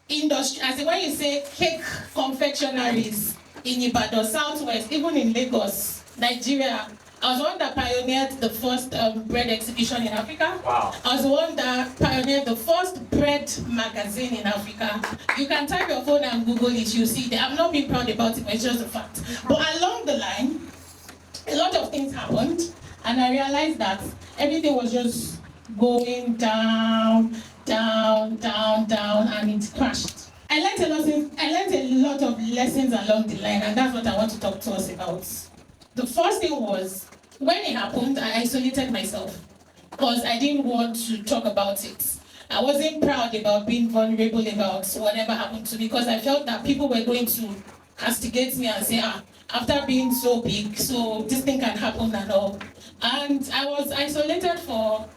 industry, as in when you say cake confectionaries in Ibadan, Southwest, even in Lagos, Nigeria, I was the one that pioneered the first bread exhibition in Africa. Wow. I was the one that pioneered the first bread magazine in Africa. You can type your phone and Google it, you'll see it. I'm not being proud about it, but it's just a fact. But along the line, a lot of things happened, and I realized that everything was just going down, down, down, down, and it crashed. I learned a lot of lessons along the line, and that's what I want to talk to us about. The first thing was, when it happened, I isolated myself because I didn't want to talk about it. I wasn't proud about being vulnerable about whatever happened to me because I felt that people were going to castigate me and say, after being so big, so this thing can happen and all. And I was isolated for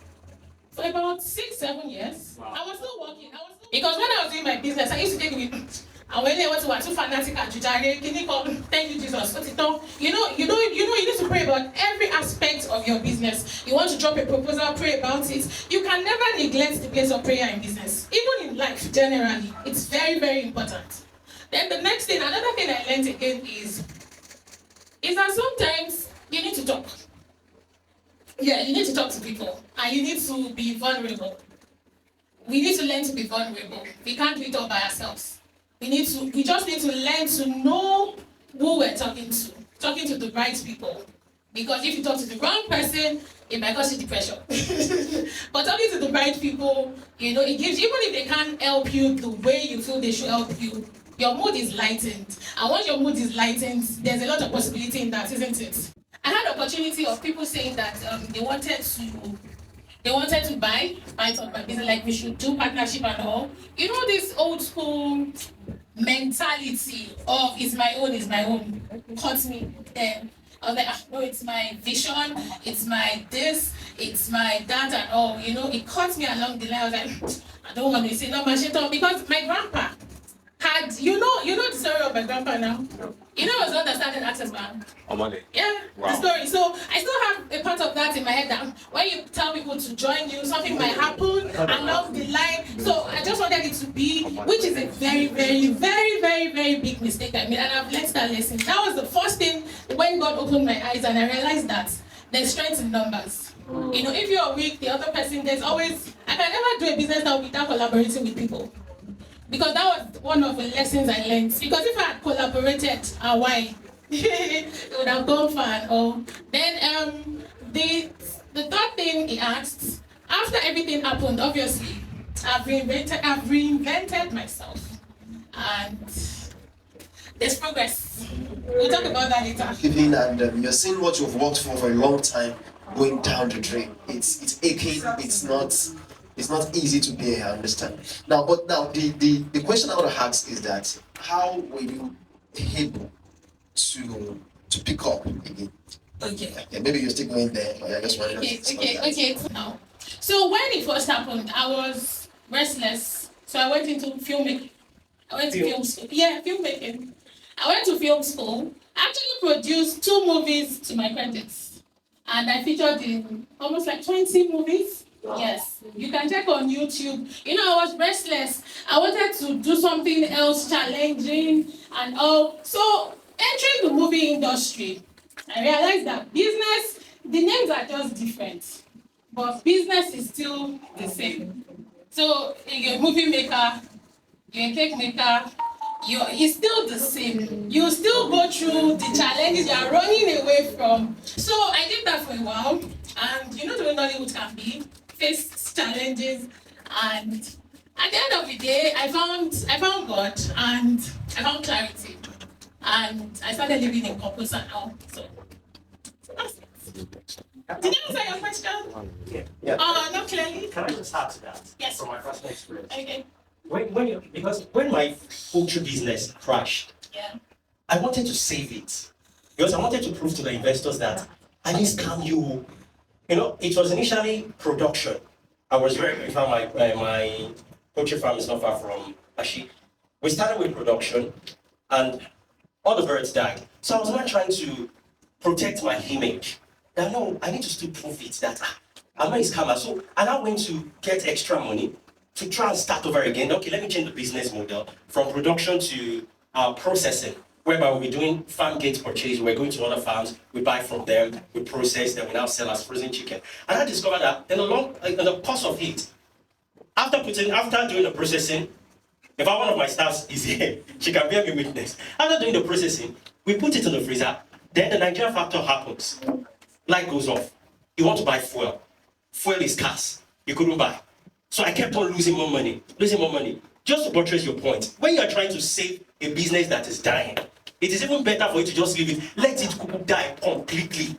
about 6-7 years. Wow. I was still working. Because when I was doing my business, I used to take with and when they want to too fanatic and thank you, Jesus. You need to pray about every aspect of your business. You want to drop a proposal, pray about it. You can never neglect the place of prayer in business. Even in life, generally. It's very, very important. Then the next thing, another thing I learned again is that sometimes you need to talk. Yeah, you need to talk to people. And you need to be vulnerable. We need to learn to be vulnerable. We can't do it all by ourselves. We just need to learn to know who we're talking to the right people. Because if you talk to the wrong person, it might cause you depression. But talking to the right people, it gives, even if they can't help you the way you feel they should help you, your mood is lightened. And once your mood is lightened, there's a lot of possibility in that, isn't it? I had opportunity of people saying that they wanted to buy on my business, like we should do partnership and all. This old school mentality of it's my own caught me then. I was like, no, it's my vision, it's my this, it's my that and all. It caught me along the line. I was like, I don't want to say no, because my grandpa had, you know the story of my grandpa now? I was understanding Access Bank. On Monday? Yeah, wow. The story. So I still have a part of that in my head that when you tell people to join you, something might happen along the line. So I just wanted it to be, which is a very, very, very, very, very big mistake I made, and I've learned that lesson. That was the first thing when God opened my eyes and I realized that there's strength in numbers. If you're weak, the other person, there's always, I can never do a business now without collaborating with people. Because that was one of the lessons I learned. Because if I had collaborated a while, it would have gone far and all. Then the third thing he asked, after everything happened, obviously, I've reinvented myself. And there's progress. We'll talk about that later. And you're seeing what you've worked for a long time going down the drain. It's aching, it's not easy to bear, I understand. Now the question I want to ask is that how were you able to pick up again? Okay. Yeah, maybe you're still going there, but I just wanted to Okay. Now, so when it first happened, I was restless. So I went into filmmaking. I went to film school. Yeah, filmmaking. I went to film school. I actually produced 2 movies to my credits. And I featured in almost like 20 movies. Yes, you can check on YouTube. I was restless. I wanted to do something else challenging and all. So, entering the movie industry, I realized that business, the names are just different, but business is still the same. So, you're a movie maker, you're a cake maker, it's still the same. You still go through the challenges you are running away from. So, I did that for a while, and the way Nollywood can be. Faced challenges, and at the end of the day, I found God and I found clarity, and I started living in purpose and all. So that's it. Did I answer your question? Yeah. Not clearly. Can I just add to that? Yes. From my personal experience. Okay. When my poultry business crashed, Yeah. I wanted to save it because I wanted to prove to the investors that I didn't scam you. It was initially production. I was very grateful. My poultry farm is not far from Ashi. We started with production, and all the birds died. So I was not trying to protect my image. That no, I need to still prove it that I'm not a scammer. So I now went to get extra money to try and start over again. Okay, let me change the business model from production to processing, whereby we'll be doing farm gate purchase. We're going to other farms, we buy from them, we process, then we now sell as frozen chicken. And I discovered that in the course of it, after doing the processing, in fact, one of my staffs is here, she can bear me witness. After doing the processing, we put it in the freezer, then the Nigerian factor happens. Light goes off. You want to buy fuel. Fuel is scarce. You couldn't buy. So I kept on losing more money. Just to buttress your point, when you are trying to save a business that is dying, it is even better for you to just leave it, let it die completely.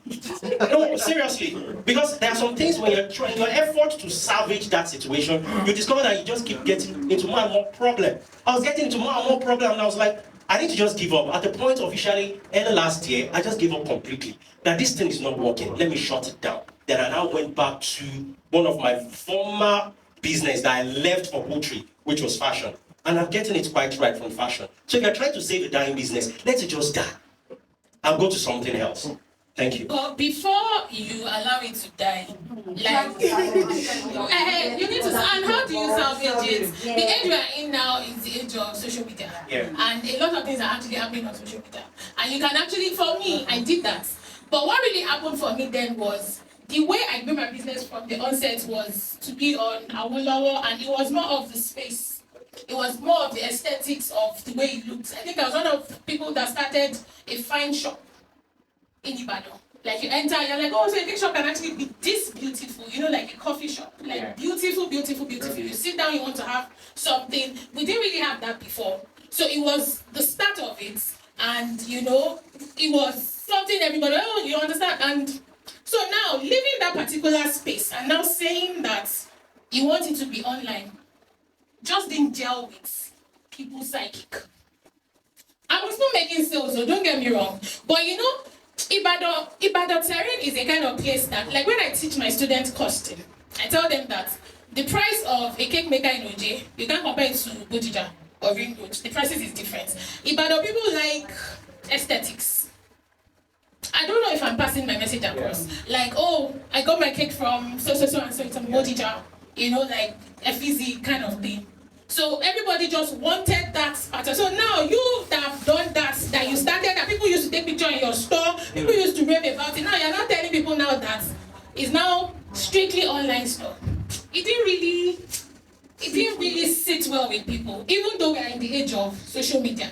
No, seriously. Because there are some things when you're trying, your effort to salvage that situation, you discover that you just keep getting into more and more problem. I was getting into more and more problem, and I was like, I need to just give up. At the point officially, early last year, I just gave up completely. That this thing is not working, let me shut it down. Then I now went back to one of my former business that I left for poultry, which was fashion. And I'm getting it quite right from fashion. So if you're trying to save a dying business, let it just die. I'll go to something else. Thank you. But before you allow it to die, like you need to. And how do you salvage it? The age we are in now is the age of social media, and a lot of things are actually happening on social media. And you can actually, for me, I did that. But what really happened for me then was the way I grew my business from the onset was to be on Adeola, and it was more of the space. It was more of the aesthetics of the way it looked. I think I was one of the people that started a fine shop in Ibadan. Like you enter, you're like, oh, so a cake shop can actually be this beautiful, you know, like a coffee shop. Like beautiful. You sit down, you want to have something. We didn't really have that before. So it was the start of it. And, you know, it was something everybody, oh, you understand? And so now, leaving that particular space and now saying that you want it to be online, just didn't gel with people's psychic. I was not making sales, so don't get me wrong. But you know, Ibadan terrain is a kind of place that, like when I teach my students costing, I tell them that the price of a cake maker in OJ, you can't compare it to Bodija or Ring Road. The prices is different. Ibadan people like aesthetics. I don't know if I'm passing my message across. Like, oh, I got my cake from so and so, it's a Bodija. You know, like FEZ kind of thing. So everybody just wanted that pattern. So now you that have done that you started, that people used to take picture in your store, people used to rave about it. Now you're not telling people now that it's now strictly online store. It didn't really sit well with people, even though we are in the age of social media.